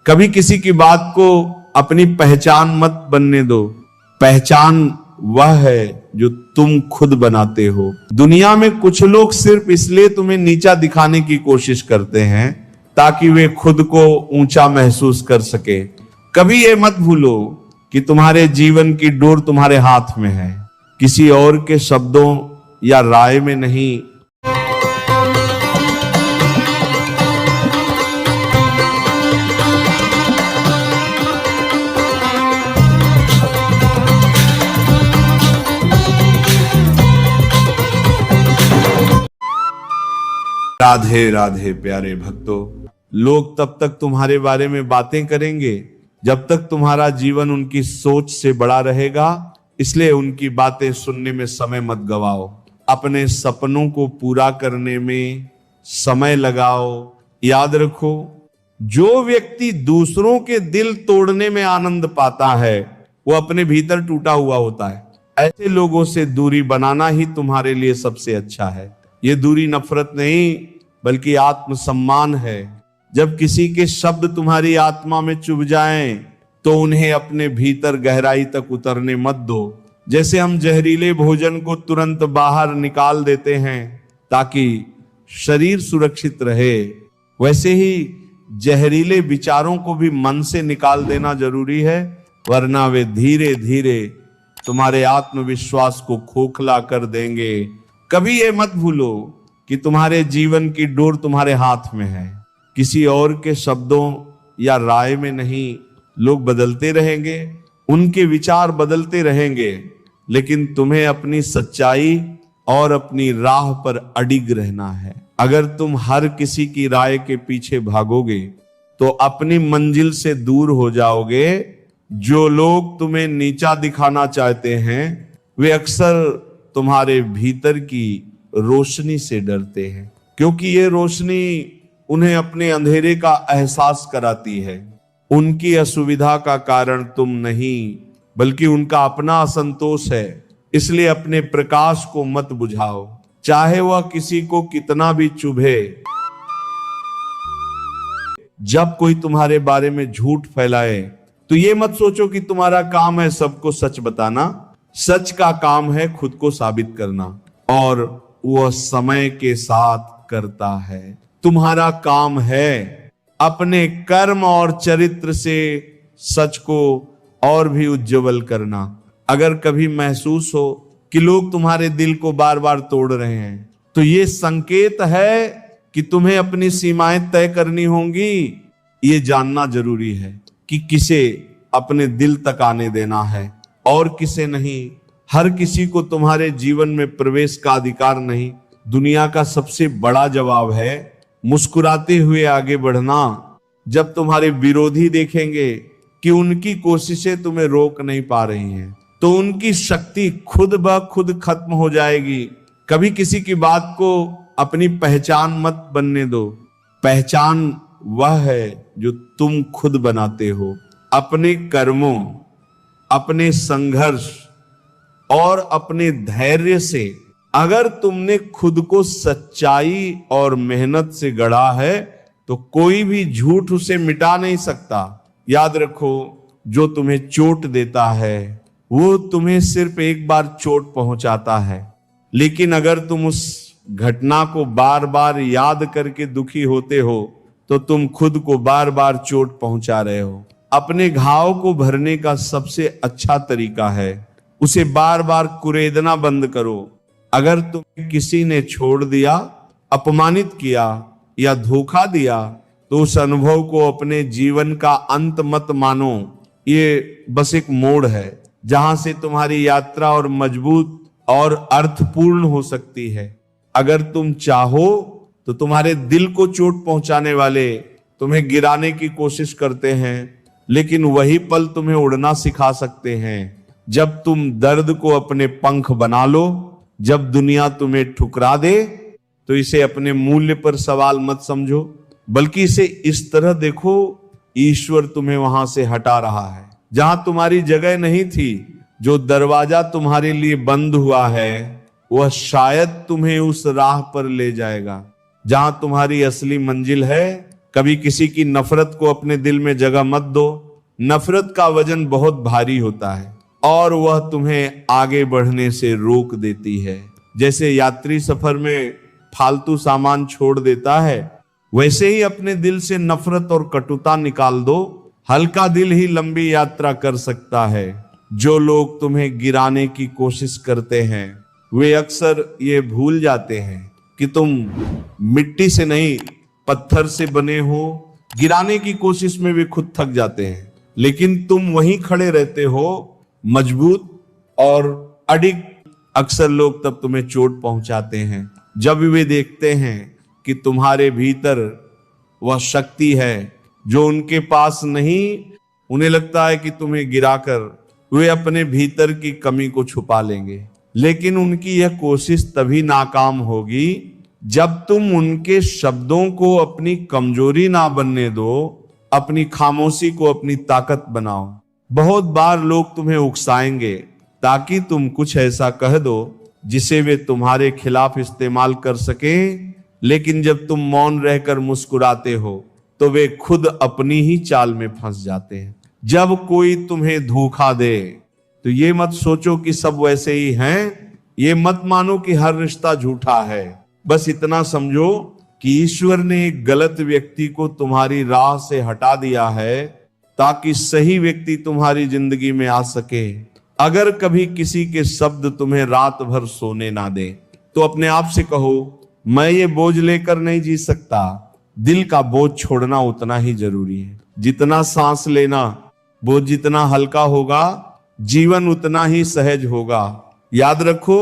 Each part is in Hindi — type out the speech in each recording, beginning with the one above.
कभी किसी की बात को अपनी पहचान मत बनने दो। पहचान वह है जो तुम खुद बनाते हो। दुनिया में कुछ लोग सिर्फ इसलिए तुम्हें नीचा दिखाने की कोशिश करते हैं ताकि वे खुद को ऊंचा महसूस कर सके। कभी ये मत भूलो कि तुम्हारे जीवन की डोर तुम्हारे हाथ में है, किसी और के शब्दों या राय में नहीं। राधे राधे प्यारे भक्तों, लोग तब तक तुम्हारे बारे में बातें करेंगे जब तक तुम्हारा जीवन उनकी सोच से बड़ा रहेगा। इसलिए उनकी बातें सुनने में समय मत गवाओ। अपने सपनों को पूरा करने में समय लगाओ। याद रखो, जो व्यक्ति दूसरों के दिल तोड़ने में आनंद पाता है वो अपने भीतर टूटा हुआ होता है। ऐसे लोगों से दूरी बनाना ही तुम्हारे लिए सबसे अच्छा है। ये दूरी नफरत नहीं बल्कि आत्मसम्मान है। जब किसी के शब्द तुम्हारी आत्मा में चुभ जाएं तो उन्हें अपने भीतर गहराई तक उतरने मत दो। जैसे हम जहरीले भोजन को तुरंत बाहर निकाल देते हैं ताकि शरीर सुरक्षित रहे, वैसे ही जहरीले विचारों को भी मन से निकाल देना जरूरी है, वरना वे धीरे धीरे तुम्हारे आत्मविश्वास को खोखला कर देंगे। कभी ये मत भूलो कि तुम्हारे जीवन की डोर तुम्हारे हाथ में है, किसी और के शब्दों या राय में नहीं। लोग बदलते रहेंगे, उनके विचार बदलते रहेंगे, लेकिन तुम्हें अपनी सच्चाई और अपनी राह पर अडिग रहना है। अगर तुम हर किसी की राय के पीछे भागोगे तो अपनी मंजिल से दूर हो जाओगे। जो लोग तुम्हें नीचा दिखाना चाहते हैं वे अक्सर तुम्हारे भीतर की रोशनी से डरते हैं, क्योंकि ये रोशनी उन्हें अपने अंधेरे का एहसास कराती है। उनकी असुविधा का कारण तुम नहीं बल्कि उनका अपना असंतोष है। इसलिए अपने प्रकाश को मत बुझाओ, चाहे वह किसी को कितना भी चुभे। जब कोई तुम्हारे बारे में झूठ फैलाए तो ये मत सोचो कि तुम्हारा काम है सबको सच बताना। सच का काम है खुद को साबित करना, और वह समय के साथ करता है। तुम्हारा काम है अपने कर्म और चरित्र से सच को और भी उज्जवल करना। अगर कभी महसूस हो कि लोग तुम्हारे दिल को बार बार तोड़ रहे हैं तो ये संकेत है कि तुम्हें अपनी सीमाएं तय करनी होंगी। ये जानना जरूरी है कि किसे अपने दिल तक आने देना है और किसे नहीं। हर किसी को तुम्हारे जीवन में प्रवेश का अधिकार नहीं। दुनिया का सबसे बड़ा जवाब है मुस्कुराते हुए आगे बढ़ना। जब तुम्हारे विरोधी देखेंगे कि उनकी कोशिशें तुम्हें रोक नहीं पा रही हैं तो उनकी शक्ति खुद ब खुद खत्म हो जाएगी। कभी किसी की बात को अपनी पहचान मत बनने दो। पहचान वह है जो तुम खुद बनाते हो। अपने कर्मों, अपने संघर्ष और अपने धैर्य से अगर तुमने खुद को सच्चाई और मेहनत से गढ़ा है तो कोई भी झूठ उसे मिटा नहीं सकता। याद रखो, जो तुम्हें चोट देता है वो तुम्हें सिर्फ एक बार चोट पहुंचाता है, लेकिन अगर तुम उस घटना को बार बार याद करके दुखी होते हो तो तुम खुद को बार बार चोट पहुंचा रहे हो। अपने घाव को भरने का सबसे अच्छा तरीका है उसे बार बार कुरेदना बंद करो। अगर तुम्हें किसी ने छोड़ दिया, अपमानित किया या धोखा दिया तो उस अनुभव को अपने जीवन का अंत मत मानो। ये बस एक मोड़ है जहां से तुम्हारी यात्रा और मजबूत और अर्थपूर्ण हो सकती है। अगर तुम चाहो तो तुम्हारे दिल को चोट पहुंचाने वाले तुम्हें गिराने की कोशिश करते हैं, लेकिन वही पल तुम्हें उड़ना सिखा सकते हैं जब तुम दर्द को अपने पंख बना लो। जब दुनिया तुम्हें ठुकरा दे तो इसे अपने मूल्य पर सवाल मत समझो, बल्कि इसे इस तरह देखो, ईश्वर तुम्हें वहां से हटा रहा है जहां तुम्हारी जगह नहीं थी। जो दरवाजा तुम्हारे लिए बंद हुआ है वह शायद तुम्हें उस राह पर ले जाएगा जहां तुम्हारी असली मंजिल है। कभी किसी की नफरत को अपने दिल में जगह मत दो। नफरत का वजन बहुत भारी होता है और वह तुम्हें आगे बढ़ने से रोक देती है। जैसे यात्री सफर में फालतू सामान छोड़ देता है, वैसे ही अपने दिल से नफरत और कटुता निकाल दो। हल्का दिल ही लंबी यात्रा कर सकता है। जो लोग तुम्हें गिराने की कोशिश करते हैं वे अक्सर ये भूल जाते हैं कि तुम मिट्टी से नहीं पत्थर से बने हो। गिराने की कोशिश में वे खुद थक जाते हैं, लेकिन तुम वहीं खड़े रहते हो मजबूत और अडिग। अक्सर लोग तब तुम्हें चोट पहुंचाते हैं जब वे देखते हैं कि तुम्हारे भीतर वह शक्ति है जो उनके पास नहीं। उन्हें लगता है कि तुम्हें गिराकर वे अपने भीतर की कमी को छुपा लेंगे, लेकिन उनकी यह कोशिश तभी नाकाम होगी जब तुम उनके शब्दों को अपनी कमजोरी ना बनने दो, अपनी खामोशी को अपनी ताकत बनाओ। बहुत बार लोग तुम्हें उकसाएंगे ताकि तुम कुछ ऐसा कह दो जिसे वे तुम्हारे खिलाफ इस्तेमाल कर सकें, लेकिन जब तुम मौन रहकर मुस्कुराते हो तो वे खुद अपनी ही चाल में फंस जाते हैं। जब कोई तुम्हें धोखा दे तो ये मत सोचो कि सब वैसे ही हैं, ये मत मानो कि हर रिश्ता झूठा है। बस इतना समझो कि ईश्वर ने एक गलत व्यक्ति को तुम्हारी राह से हटा दिया है ताकि सही व्यक्ति तुम्हारी जिंदगी में आ सके। अगर कभी किसी के शब्द तुम्हें रात भर सोने ना दे तो अपने आप से कहो, मैं ये बोझ लेकर नहीं जी सकता। दिल का बोझ छोड़ना उतना ही जरूरी है जितना सांस लेना। बोझ जितना हल्का होगा जीवन उतना ही सहज होगा। याद रखो,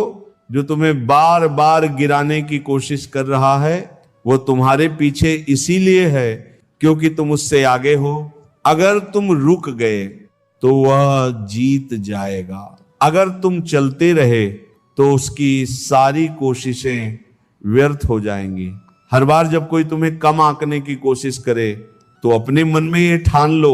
जो तुम्हें बार बार गिराने की कोशिश कर रहा है वो तुम्हारे पीछे इसीलिए है क्योंकि तुम उससे आगे हो। अगर तुम रुक गए तो वह जीत जाएगा। अगर तुम चलते रहे तो उसकी सारी कोशिशें व्यर्थ हो जाएंगी। हर बार जब कोई तुम्हें कम आंकने की कोशिश करे तो अपने मन में ये ठान लो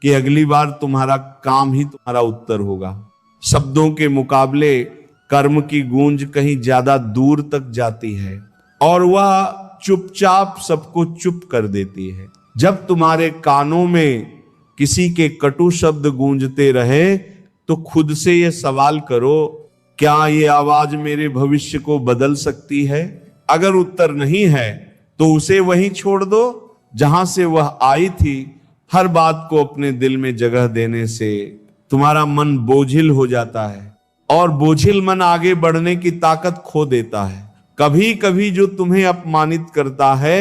कि अगली बार तुम्हारा काम ही तुम्हारा उत्तर होगा। शब्दों के मुकाबले कर्म की गूंज कहीं ज्यादा दूर तक जाती है और वह चुपचाप सबको चुप कर देती है। जब तुम्हारे कानों में किसी के कटु शब्द गूंजते रहे तो खुद से यह सवाल करो, क्या ये आवाज मेरे भविष्य को बदल सकती है? अगर उत्तर नहीं है तो उसे वहीं छोड़ दो जहां से वह आई थी। हर बात को अपने दिल में जगह देने से तुम्हारा मन बोझिल हो जाता है और बोझिल मन आगे बढ़ने की ताकत खो देता है। कभी कभी जो तुम्हें अपमानित करता है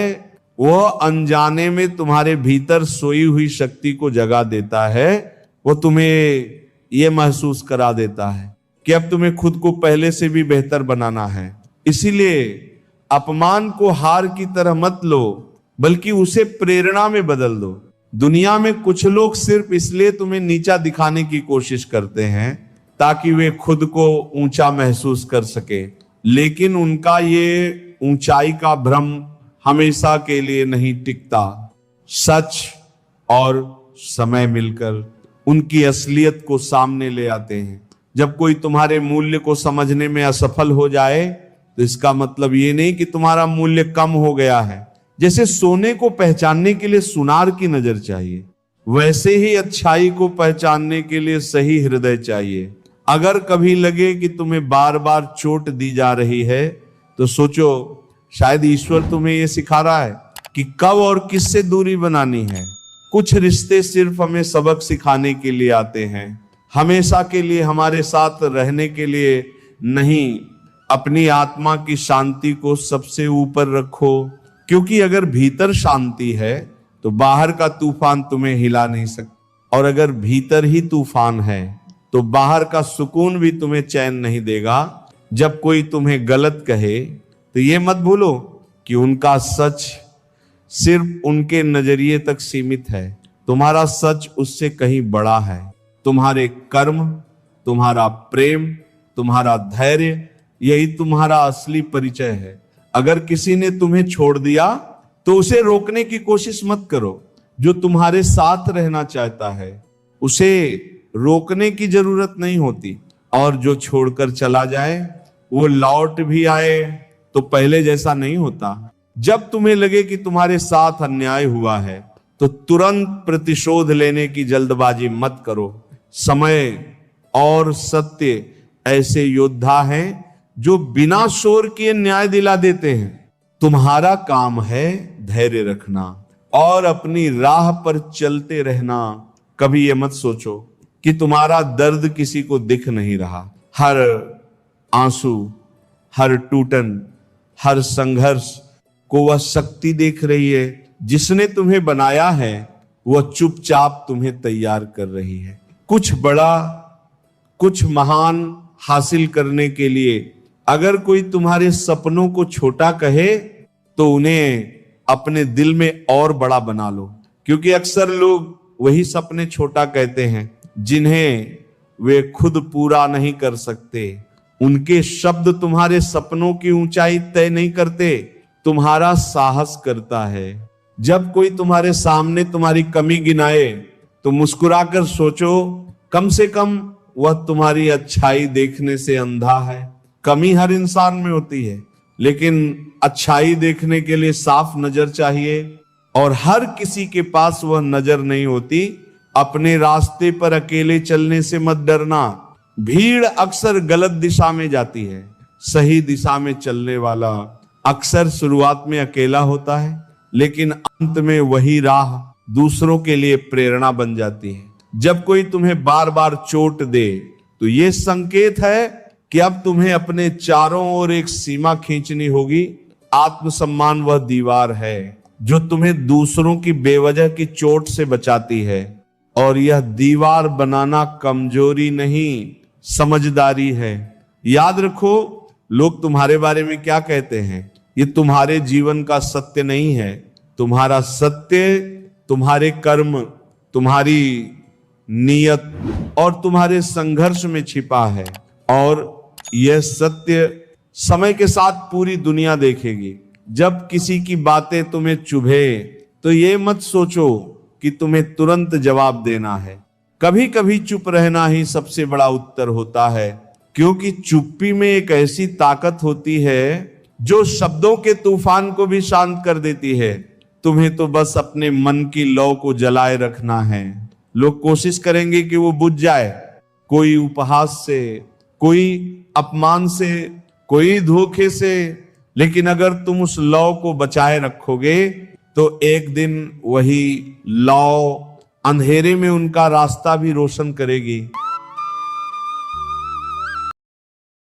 वह अनजाने में तुम्हारे भीतर सोई हुई शक्ति को जगा देता है। वो तुम्हें यह महसूस करा देता है कि अब तुम्हें खुद को पहले से भी बेहतर बनाना है। इसीलिए अपमान को हार की तरह मत लो, बल्कि उसे प्रेरणा में बदल दो। दुनिया में कुछ लोग सिर्फ इसलिए तुम्हें नीचा दिखाने की कोशिश करते हैं ताकि वे खुद को ऊंचा महसूस कर सके, लेकिन उनका ये ऊंचाई का भ्रम हमेशा के लिए नहीं टिकता। सच और समय मिलकर उनकी असलियत को सामने ले आते हैं। जब कोई तुम्हारे मूल्य को समझने में असफल हो जाए तो इसका मतलब ये नहीं कि तुम्हारा मूल्य कम हो गया है। जैसे सोने को पहचानने के लिए सुनार की नजर चाहिए, वैसे ही अच्छाई को पहचानने के लिए सही हृदय चाहिए। अगर कभी लगे कि तुम्हें बार बार चोट दी जा रही है तो सोचो, शायद ईश्वर तुम्हें यह सिखा रहा है कि कब और किससे दूरी बनानी है। कुछ रिश्ते सिर्फ हमें सबक सिखाने के लिए आते हैं, हमेशा के लिए हमारे साथ रहने के लिए नहीं। अपनी आत्मा की शांति को सबसे ऊपर रखो, क्योंकि अगर भीतर शांति है तो बाहर का तूफान तुम्हें हिला नहीं सकता, और अगर भीतर ही तूफान है तो बाहर का सुकून भी तुम्हें चैन नहीं देगा। जब कोई तुम्हें गलत कहे तो ये मत भूलो कि उनका सच सिर्फ उनके नजरिए तक सीमित है, तुम्हारा सच उससे कहीं बड़ा है। तुम्हारे कर्म, तुम्हारा प्रेम, तुम्हारा धैर्य, यही तुम्हारा असली परिचय है। अगर किसी ने तुम्हें छोड़ दिया तो उसे रोकने की कोशिश मत करो। जो तुम्हारे साथ रहना चाहता है उसे रोकने की जरूरत नहीं होती, और जो छोड़कर चला जाए वो लौट भी आए तो पहले जैसा नहीं होता। जब तुम्हें लगे कि तुम्हारे साथ अन्याय हुआ है तो तुरंत प्रतिशोध लेने की जल्दबाजी मत करो। समय और सत्य ऐसे योद्धा हैं जो बिना शोर किए न्याय दिला देते हैं। तुम्हारा काम है धैर्य रखना और अपनी राह पर चलते रहना। कभी ये मत सोचो कि तुम्हारा दर्द किसी को दिख नहीं रहा। हर आंसू, हर टूटन, हर संघर्ष को वह शक्ति देख रही है। जिसने तुम्हें बनाया है वह चुपचाप तुम्हें तैयार कर रही है। कुछ बड़ा, कुछ महान हासिल करने के लिए अगर कोई तुम्हारे सपनों को छोटा कहे तो उन्हें अपने दिल में और बड़ा बना लो, क्योंकि अक्सर लोग वही सपने छोटा कहते हैं जिन्हें वे खुद पूरा नहीं कर सकते। उनके शब्द तुम्हारे सपनों की ऊंचाई तय नहीं करते, तुम्हारा साहस करता है। जब कोई तुम्हारे सामने तुम्हारी कमी गिनाए तो मुस्कुराकर सोचो, कम से कम वह तुम्हारी अच्छाई देखने से अंधा है। कमी हर इंसान में होती है, लेकिन अच्छाई देखने के लिए साफ नजर चाहिए, और हर किसी के पास वह नजर नहीं होती। अपने रास्ते पर अकेले चलने से मत डरना। भीड़ अक्सर गलत दिशा में जाती है, सही दिशा में चलने वाला अक्सर शुरुआत में अकेला होता है, लेकिन अंत में वही राह दूसरों के लिए प्रेरणा बन जाती है। जब कोई तुम्हें बार बार चोट दे तो यह संकेत है कि अब तुम्हें अपने चारों ओर एक सीमा खींचनी होगी। आत्मसम्मान वह दीवार है जो तुम्हें दूसरों की बेवजह की चोट से बचाती है, और यह दीवार बनाना कमजोरी नहीं, समझदारी है। याद रखो, लोग तुम्हारे बारे में क्या कहते हैं ये तुम्हारे जीवन का सत्य नहीं है। तुम्हारा सत्य तुम्हारे कर्म, तुम्हारी नीयत और तुम्हारे संघर्ष में छिपा है, और यह सत्य समय के साथ पूरी दुनिया देखेगी। जब किसी की बातें तुम्हें चुभे तो ये मत सोचो कि तुम्हें तुरंत जवाब देना है। कभी कभी चुप रहना ही सबसे बड़ा उत्तर होता है, क्योंकि चुप्पी में एक ऐसी ताकत होती है जो शब्दों के तूफान को भी शांत कर देती है। तुम्हें तो बस अपने मन की लौ को जलाए रखना है। लोग कोशिश करेंगे कि वो बुझ जाए, कोई उपहास से, कोई अपमान से, कोई धोखे से, लेकिन अगर तुम उस लौ को बचाए रखोगे तो एक दिन वही लौ अंधेरे में उनका रास्ता भी रोशन करेगी।